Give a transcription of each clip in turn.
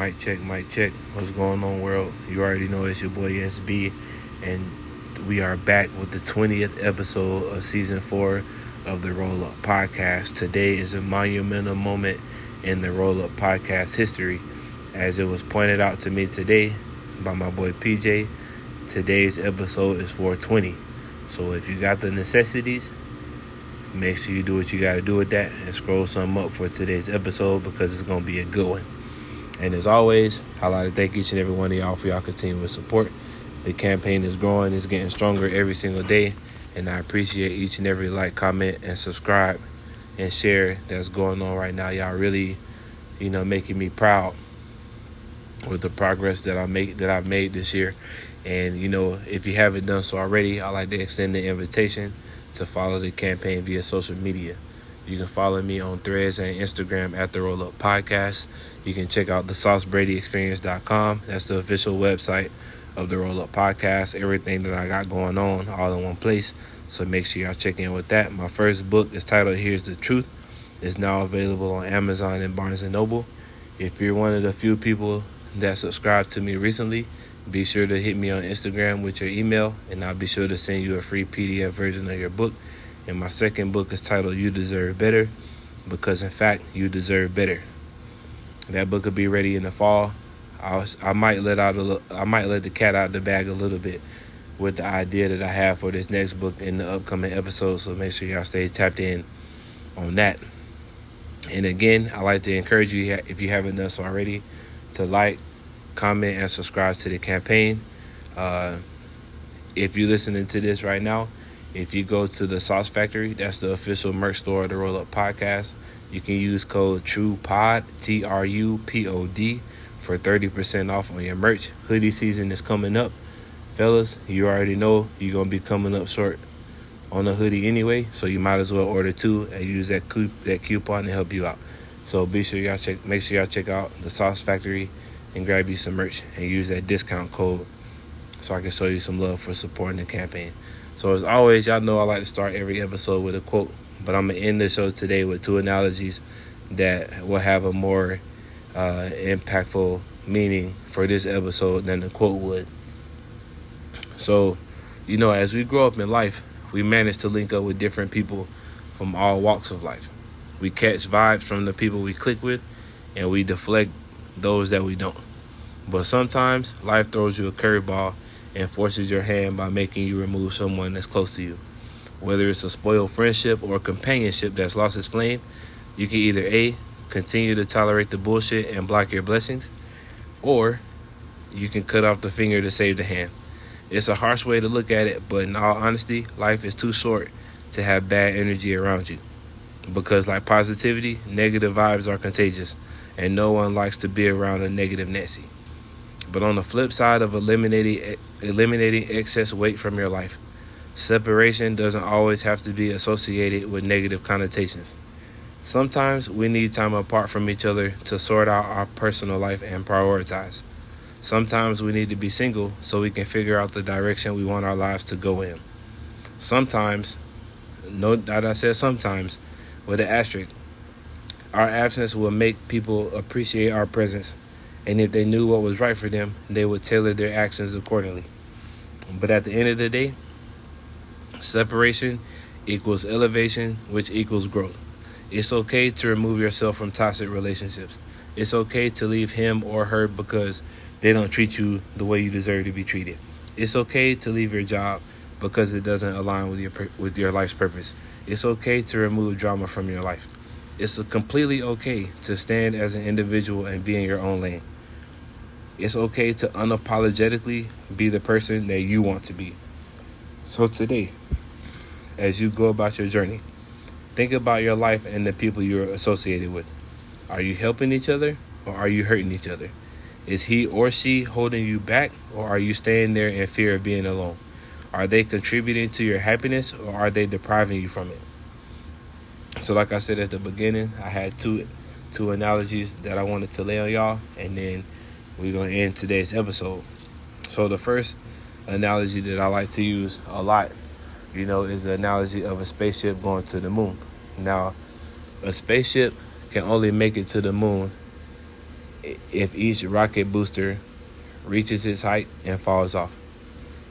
Mic check, mic check. What's going on, world? You already know it's your boy SB, and we are back with the 20th episode of season 4 of the Roll Up Podcast. Today is a monumental moment in the Roll Up Podcast history, as it was pointed out to me today by my boy PJ. Today's episode is 420. So if you got the necessities, make sure you do what you got to do with that and scroll something up for today's episode, because it's going to be a good one. And as always, I'd like to thank each and every one of y'all for y'all continuous support. The campaign is growing, it's getting stronger every single day, and I appreciate each and every like, comment, and subscribe and share that's going on right now. Y'all really, making me proud with the progress that I've made this year. And if you haven't done so already, I'd like to extend the invitation to follow the campaign via social media. You can follow me on Threads and Instagram at the Roll Up Podcast. You can check out the SauceBradyExperience.com. That's the official website of the Roll Up Podcast. Everything that I got going on all in one place. So make sure y'all check in with that. My first book is titled Here's the Truth. It's now available on Amazon and Barnes & Noble. If you're one of the few people that subscribed to me recently, be sure to hit me on Instagram with your email, and I'll be sure to send you a free PDF version of your book. And my second book is titled You Deserve Better, because in fact, you deserve better. That book will be ready in the fall. I might let the cat out of the bag a little bit with the idea that I have for this next book in the upcoming episodes. So make sure y'all stay tapped in on that. And again, I like to encourage you, if you haven't done so already, to like, comment, and subscribe to the campaign. If you're listening to this right now, if you go to the Sauce Factory, that's the official merch store of the Roll Up Podcast, you can use code TRUPOD, TRUPOD, for 30% off on your merch. Hoodie season is coming up. Fellas, you already know you're going to be coming up short on a hoodie anyway, so you might as well order 2 and use that coupon to help you out. So make sure y'all check out the Sauce Factory and grab you some merch and use that discount code so I can show you some love for supporting the campaign. So as always, y'all know I like to start every episode with a quote, but I'm going to end the show today with 2 analogies that will have a more impactful meaning for this episode than the quote would. So, as we grow up in life, we manage to link up with different people from all walks of life. We catch vibes from the people we click with, and we deflect those that we don't. But sometimes life throws you a curveball and forces your hand by making you remove someone that's close to you. Whether it's a spoiled friendship or a companionship that's lost its flame, you can either A, continue to tolerate the bullshit and block your blessings, or you can cut off the finger to save the hand. It's a harsh way to look at it, but in all honesty, life is too short to have bad energy around you. Because like positivity, negative vibes are contagious, and no one likes to be around a negative Nancy. But on the flip side of eliminating excess weight from your life, separation doesn't always have to be associated with negative connotations. Sometimes we need time apart from each other to sort out our personal life and prioritize. Sometimes we need to be single so we can figure out the direction we want our lives to go in. Sometimes, note that I said sometimes, with an asterisk, our absence will make people appreciate our presence, and if they knew what was right for them, they would tailor their actions accordingly. But at the end of the day, separation equals elevation, which equals growth. It's okay to remove yourself from toxic relationships. It's okay to leave him or her because they don't treat you the way you deserve to be treated. It's okay to leave your job because it doesn't align with your life's purpose. It's okay to remove drama from your life. It's completely okay to stand as an individual and be in your own lane. It's okay to unapologetically be the person that you want to be. So today, as you go about your journey, think about your life and the people you're associated with. Are you helping each other, or are you hurting each other? Is he or she holding you back, or are you staying there in fear of being alone? Are they contributing to your happiness, or are they depriving you from it? So like I said at the beginning, I had two analogies that I wanted to lay on y'all, and then we're going to end today's episode. So the first analogy that I like to use a lot, is the analogy of a spaceship going to the moon. Now, a spaceship can only make it to the moon if each rocket booster reaches its height and falls off.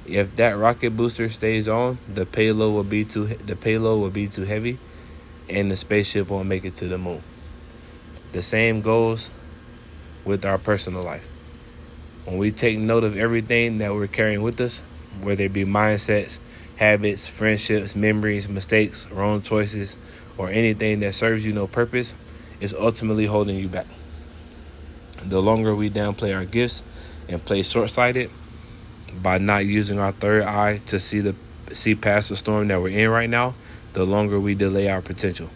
If that rocket booster stays on, the payload will be too heavy, and the spaceship won't make it to the moon. The same goes with our personal life. When we take note of everything that we're carrying with us, whether it be mindsets, habits, friendships, memories, mistakes, wrong choices, or anything that serves you no purpose, it's ultimately holding you back. The longer we downplay our gifts and play short-sighted by not using our third eye to see past the storm that we're in right now, the longer we delay our potential.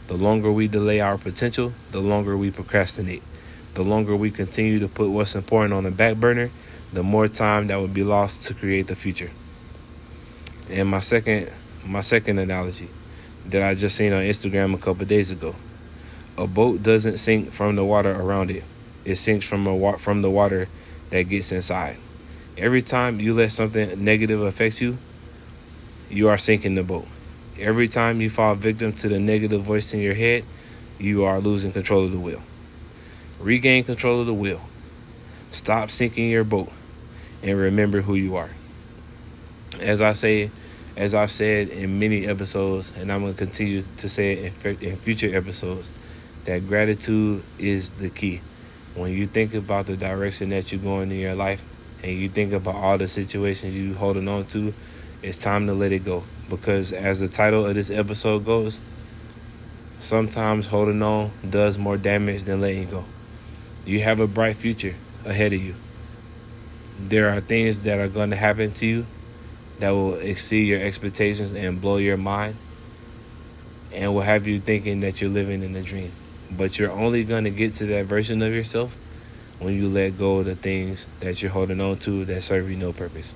The longer we delay our potential, the longer we procrastinate. The longer we continue to put what's important on the back burner, the more time that would be lost to create the future. And my second analogy that I just seen on Instagram a couple of days ago. A boat doesn't sink from the water around it. It sinks from the water that gets inside. Every time you let something negative affect you, you are sinking the boat. Every time you fall victim to the negative voice in your head, you are losing control of the wheel. Regain control of the wheel. Stop sinking your boat and remember who you are. As I've said in many episodes, and I'm going to continue to say it in future episodes, that gratitude is the key. When you think about the direction that you're going in your life and you think about all the situations you holding on to, it's time to let it go. Because as the title of this episode goes, sometimes holding on does more damage than letting go. You have a bright future ahead of you. There are things that are going to happen to you that will exceed your expectations and blow your mind and will have you thinking that you're living in a dream. But you're only going to get to that version of yourself when you let go of the things that you're holding on to that serve you no purpose.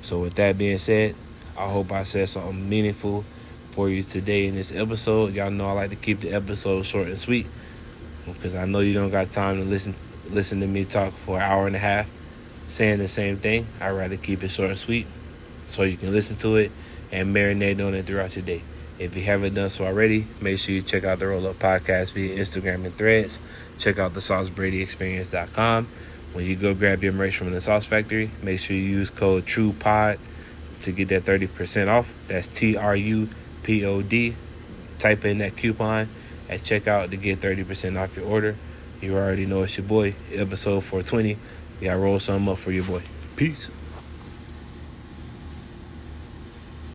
So with that being said, I hope I said something meaningful for you today in this episode. Y'all know I like to keep the episode short and sweet because I know you don't got time to listen to me talk for an hour and a half saying the same thing. I'd rather keep it short and sweet so you can listen to it and marinate on it throughout your day. If you haven't done so already, make sure you check out the Roll Up Podcast via Instagram and Threads. Check out the SauceBradyExperience.com. When you go grab your merch from the Sauce Factory, make sure you use code TRUEPOD to get that 30% off. That's TRUPOD. Type in that coupon at checkout to get 30% off your order. You already know it's your boy, episode 420. Y'all roll something up for your boy. Peace.